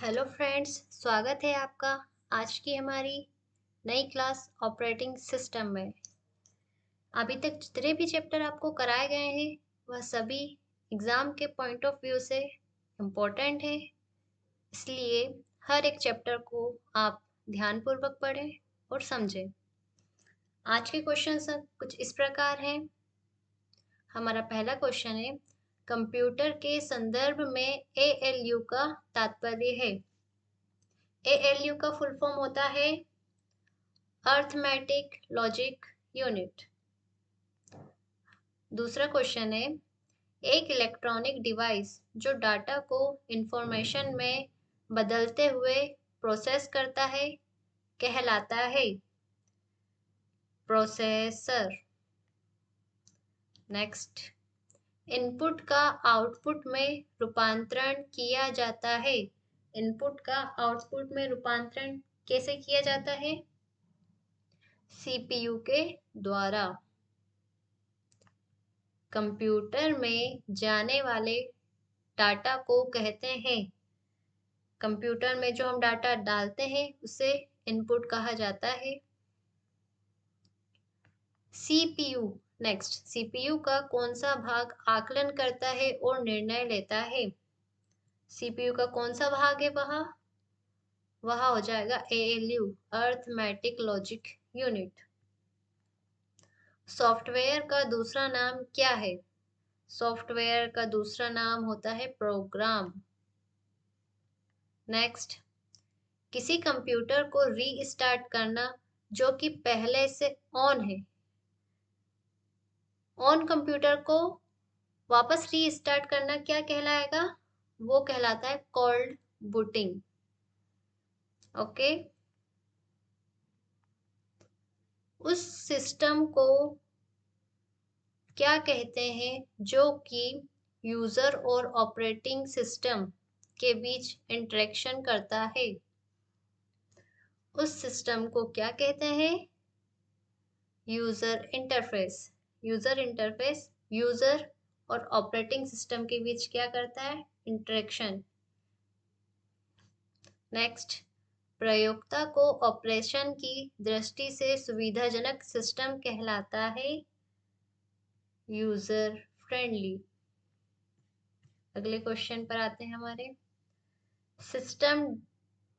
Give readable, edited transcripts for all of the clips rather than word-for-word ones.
Hello friends, स्वागत है आपका आज की हमारी नई क्लास ऑपरेटिंग सिस्टम में। अभी तक जितने भी चैप्टर आपको कराए गए हैं वह सभी एग्ज़ाम के पॉइंट ऑफ व्यू से इम्पोर्टेंट है, इसलिए हर एक चैप्टर को आप ध्यानपूर्वक पढ़ें और समझें। आज के क्वेश्चन कुछ इस प्रकार हैं। हमारा पहला क्वेश्चन है, कंप्यूटर के संदर्भ में एएलयू का तात्पर्य है। एएलयू का फुल फॉर्म होता है अर्थमेटिक लॉजिक यूनिट। दूसरा क्वेश्चन है, एक इलेक्ट्रॉनिक डिवाइस जो डाटा को इंफॉर्मेशन में बदलते हुए प्रोसेस करता है कहलाता है प्रोसेसर। नेक्स्ट, इनपुट का आउटपुट में रूपांतरण किया जाता है। इनपुट का आउटपुट में रूपांतरण कैसे किया जाता है? सीपीयू के द्वारा। कंप्यूटर में जाने वाले डाटा को कहते हैं, कंप्यूटर में जो हम डाटा डालते हैं उसे इनपुट कहा जाता है। सीपीयू। नेक्स्ट, सीपीयू का कौन सा भाग आकलन करता है और निर्णय लेता है? सीपीयू का कौन सा भाग है? वह हो जाएगा ALU, arithmetic logic unit. Software का दूसरा नाम क्या है? सॉफ्टवेयर का दूसरा नाम होता है प्रोग्राम। नेक्स्ट, किसी कंप्यूटर को रीस्टार्ट करना जो कि पहले से ऑन है, ऑन कंप्यूटर को वापस रीस्टार्ट करना क्या कहलाएगा? वो कहलाता है कोल्ड बूटिंग। ओके। उस सिस्टम को क्या कहते हैं जो कि यूजर और ऑपरेटिंग सिस्टम के बीच इंटरेक्शन करता है? उस सिस्टम को क्या कहते हैं? User interface. User interface user और ऑपरेटिंग सिस्टम के बीच क्या करता है? इंटरेक्शन। नेक्स्ट, प्रयोक्ता को ऑपरेशन की दृष्टि से सुविधाजनक सिस्टम कहलाता है यूजर फ्रेंडली। अगले क्वेश्चन पर आते हैं हमारे। सिस्टम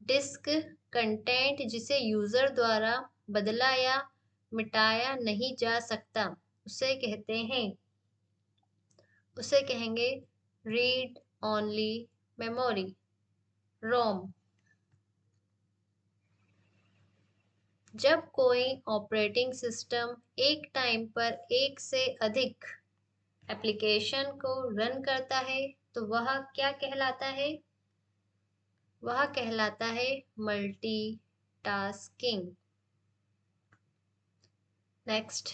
डिस्क कंटेंट जिसे यूजर द्वारा बदला या मिटाया नहीं जा सकता उसे कहते हैं, उसे कहेंगे रीड ओनली मेमोरी, रोम। जब कोई ऑपरेटिंग सिस्टम एक टाइम पर एक से अधिक एप्लीकेशन को रन करता है तो वह क्या कहलाता है? वह कहलाता है मल्टीटास्किंग। नेक्स्ट,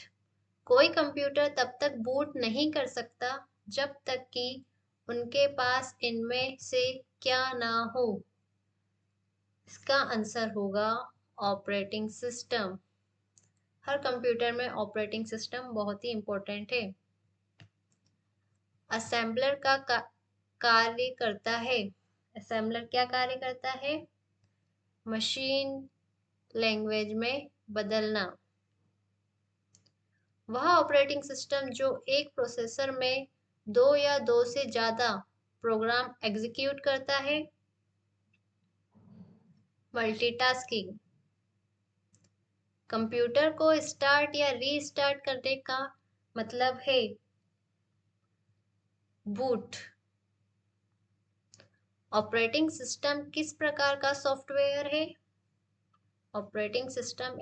कोई कंप्यूटर तब तक बूट नहीं कर सकता जब तक कि उनके पास इनमें से क्या ना हो। इसका आंसर होगा ऑपरेटिंग सिस्टम। हर कंप्यूटर में ऑपरेटिंग सिस्टम बहुत ही इंपॉर्टेंट है। असेंबलर का कार्य करता है। असेंबलर क्या कार्य करता है? मशीन लैंग्वेज में बदलना। वह ऑपरेटिंग सिस्टम जो एक प्रोसेसर में दो या दो से ज्यादा प्रोग्राम एग्जीक्यूट करता है, मल्टीटास्किंग। कंप्यूटर को स्टार्ट या रीस्टार्ट करने का मतलब है बूट। ऑपरेटिंग सिस्टम किस प्रकार का सॉफ्टवेयर है? ऑपरेटिंग सिस्टम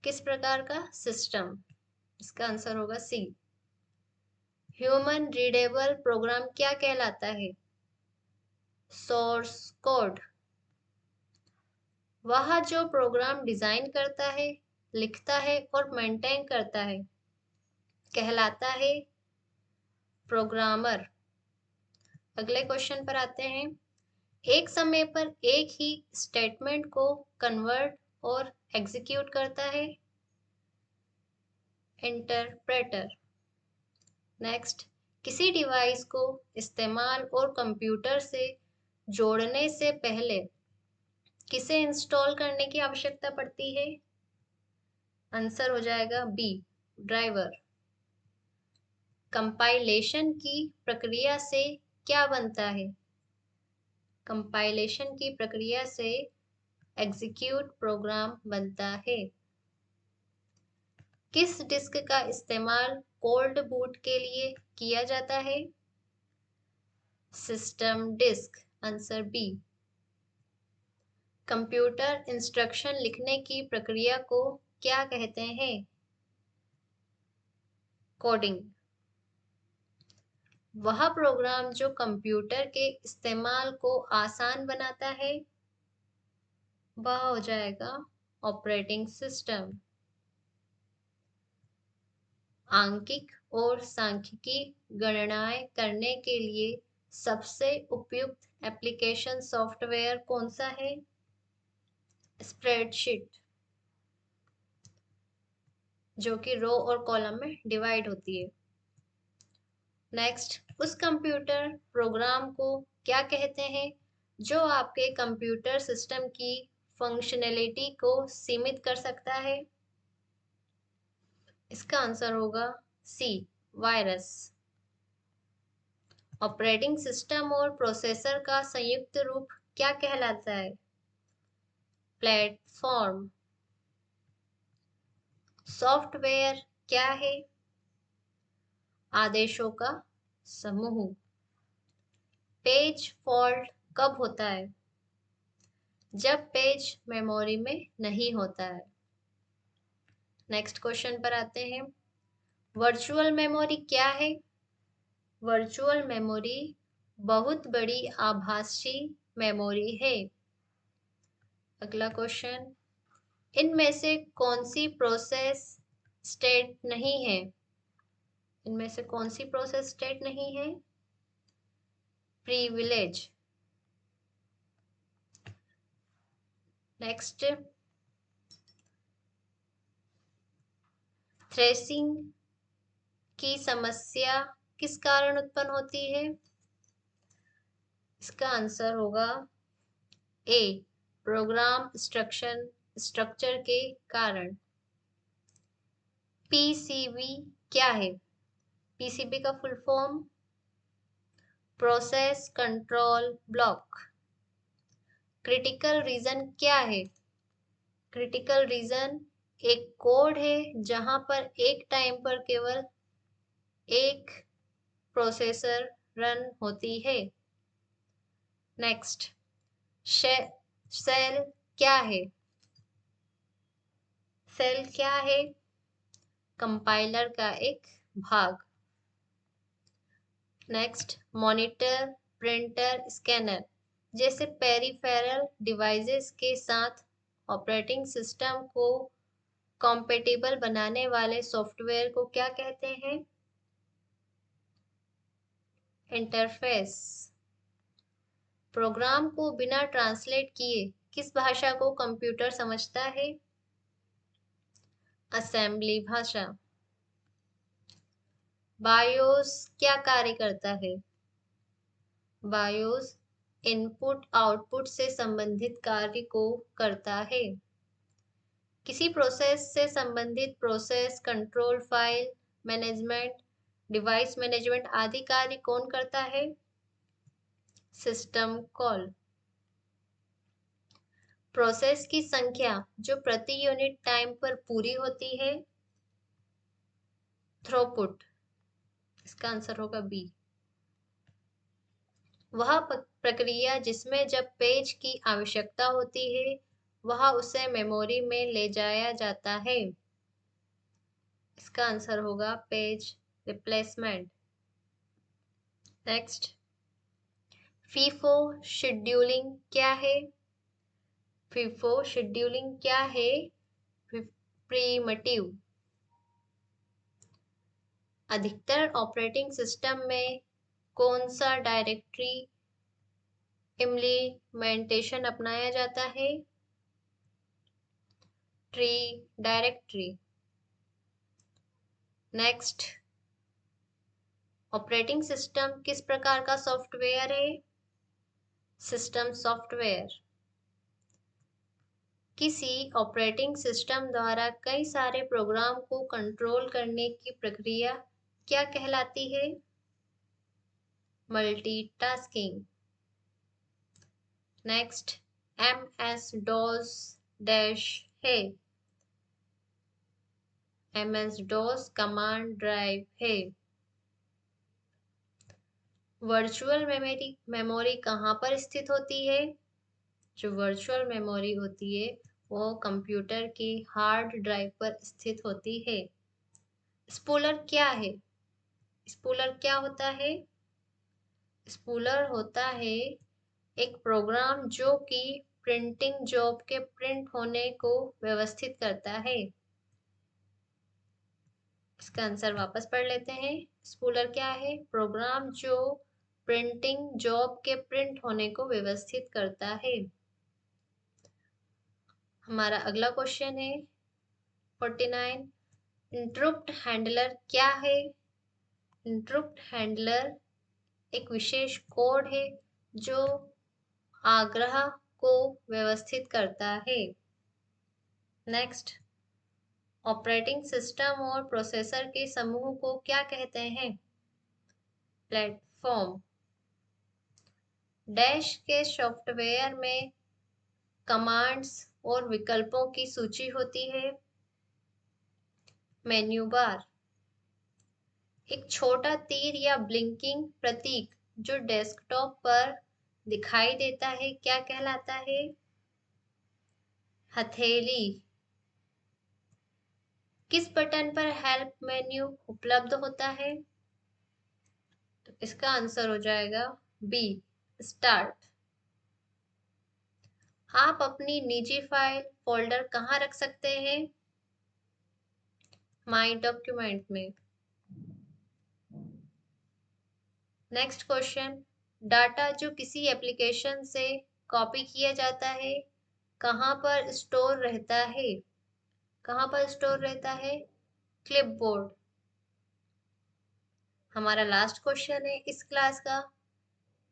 किस प्रकार का सिस्टम? इसका आंसर होगा सी। ह्यूमन रीडेबल प्रोग्राम क्या कहलाता है? Source code. वह जो प्रोग्राम डिजाइन करता है, लिखता है और मेंटेन करता है कहलाता है प्रोग्रामर। अगले क्वेश्चन पर आते हैं। एक समय पर एक ही स्टेटमेंट को कन्वर्ट और एग्जीक्यूट करता है इंटरप्रेटर। नेक्स्ट, किसी डिवाइस को इस्तेमाल और कंप्यूटर से जोड़ने से पहले किसे इंस्टॉल करने की आवश्यकता पड़ती है? आंसर हो जाएगा बी, ड्राइवर। कंपाइलेशन की प्रक्रिया से क्या बनता है? कंपाइलेशन की प्रक्रिया से एग्जीक्यूट प्रोग्राम बनता है। किस डिस्क का इस्तेमाल कोल्ड बूट के लिए किया जाता है? System disk, answer B. Computer instruction लिखने की प्रक्रिया को क्या कहते हैं? कोडिंग। वह प्रोग्राम जो कंप्यूटर के इस्तेमाल को आसान बनाता है, वह हो जाएगा ऑपरेटिंग सिस्टम। आंकिक और सांख्यिकी गणनाएं करने के लिए सबसे उपयुक्त एप्लीकेशन सॉफ्टवेयर कौन सा है? स्प्रेडशीट, जो कि रो और कॉलम में डिवाइड होती है। नेक्स्ट, उस कंप्यूटर प्रोग्राम को क्या कहते हैं जो आपके कंप्यूटर सिस्टम की फंक्शनैलिटी को सीमित कर सकता है? इसका आंसर होगा सी, वायरस। ऑपरेटिंग सिस्टम और प्रोसेसर का संयुक्त रूप क्या कहलाता है? प्लेटफॉर्म। सॉफ्टवेयर क्या है? आदेशों का समूह। पेज फॉल्ट कब होता है? जब पेज मेमोरी में नहीं होता है। नेक्स्ट क्वेश्चन पर आते हैं। वर्चुअल मेमोरी क्या है? वर्चुअल मेमोरी बहुत बड़ी आभासी मेमोरी है। अगला क्वेश्चन, इनमें से कौन सी प्रोसेस स्टेट नहीं है? इनमें से कौन सी प्रोसेस स्टेट नहीं है? प्रिविलेज। नेक्स्ट, थ्रेसिंग की समस्या किस कारण उत्पन्न होती है? इसका आंसर होगा ए, प्रोग्राम स्ट्रक्चर के कारण। पीसीबी क्या है? पीसीबी का full form process control block. Critical reason क्या है? क्रिटिकल रीजन एक कोड है जहां पर एक टाइम पर केवल एक प्रोसेसर रन होती है। नेक्स्ट, सेल क्या है? सेल क्या है? कंपाइलर का एक भाग। नेक्स्ट, मॉनिटर, प्रिंटर, स्कैनर जैसे पेरिफेरल डिवाइसेस के साथ ऑपरेटिंग सिस्टम को कॉम्पेटिबल बनाने वाले सॉफ्टवेयर को क्या कहते हैं? इंटरफेस। प्रोग्राम को बिना ट्रांसलेट किए किस भाषा को कंप्यूटर समझता है? असेंबली भाषा। बायोस क्या कार्य करता है? बायोस इनपुट आउटपुट से संबंधित कार्य को करता है। किसी प्रोसेस से संबंधित process control, file management, device management आदि कार्य कौन करता है? System call. प्रोसेस की संख्या जो प्रति यूनिट टाइम पर पूरी होती है? थ्रूपुट। इसका आंसर होगा बी। वह प्रक्रिया जिसमें जब पेज की आवश्यकता होती है वह उसे मेमोरी में ले जाया जाता है। इसका आंसर होगा page replacement. Next, FIFO scheduling क्या है? फीफो शेड्यूलिंग क्या है? प्रीमिटिव। अधिकतर ऑपरेटिंग सिस्टम में कौन सा डायरेक्टरी इम्प्लीमेंटेशन अपनाया जाता है? Tree directory. Next, operating system किस प्रकार का सॉफ्टवेयर है? System software. किसी ऑपरेटिंग सिस्टम द्वारा कई सारे प्रोग्राम को कंट्रोल करने की प्रक्रिया क्या कहलाती है? Multitasking. Next, MS DOS dash है। MS DOS कमांड ड्राइव है। वर्चुअल मेमोरी कहाँ पर स्थित होती है? जो वर्चुअल मेमोरी होती है वो कंप्यूटर के हार्ड ड्राइव पर स्थित होती है। स्पूलर क्या है? स्पूलर क्या होता है? स्पूलर होता है एक प्रोग्राम जो कि प्रिंटिंग जॉब के प्रिंट होने को व्यवस्थित करता है। इसका आंसर वापस पढ़ लेते हैं। स्पूलर क्या है? प्रोग्राम जो प्रिंटिंग जॉब के प्रिंट होने को व्यवस्थित करता है। हमारा अगला क्वेश्चन है 49। इंटरप्ट हैंडलर क्या है? इंटरप्ट हैंडलर एक विशेष कोड है जो आग्रह को व्यवस्थित करता है। नेक्स्ट, ऑपरेटिंग सिस्टम और प्रोसेसर के समूह को क्या कहते हैं? प्लेटफॉर्म। डैश के सॉफ्टवेयर में कमांड्स और विकल्पों की सूची होती है। Menu bar. एक छोटा तीर या ब्लिंकिंग प्रतीक जो डेस्कटॉप पर दिखाई देता है क्या कहलाता है? हथेली। किस बटन पर हेल्प मेन्यू उपलब्ध होता है? तो इसका आंसर हो जाएगा बी, स्टार्ट। आप अपनी निजी फाइल फोल्डर कहाँ रख सकते हैं? माई डॉक्यूमेंट में। नेक्स्ट क्वेश्चन, डाटा जो किसी एप्लीकेशन से कॉपी किया जाता है कहाँ पर स्टोर रहता है? कहाँ पर स्टोर रहता है? क्लिपबोर्ड। हमारा लास्ट क्वेश्चन है इस क्लास का,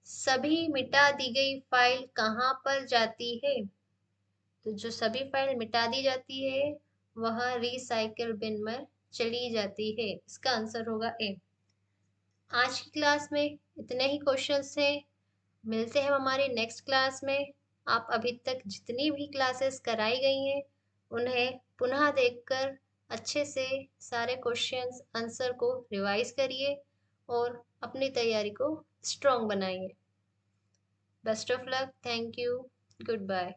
सभी मिटा दी गई फाइल कहाँ पर जाती है? तो जो सभी फाइल मिटा दी जाती है वह रिसाइकिल बिन में चली जाती है। इसका आंसर होगा ए। आज की क्लास में इतने ही क्वेश्चंस हैं। मिलते हैं हमारी नेक्स्ट क्लास में। आप अभी तक जितनी भी क्लासेस कराई गई हैं उन्हें पुनः देखकर अच्छे से सारे क्वेश्चंस आंसर को रिवाइज करिए और अपनी तैयारी को स्ट्रॉन्ग बनाइए। Best of luck. Thank you. Good bye.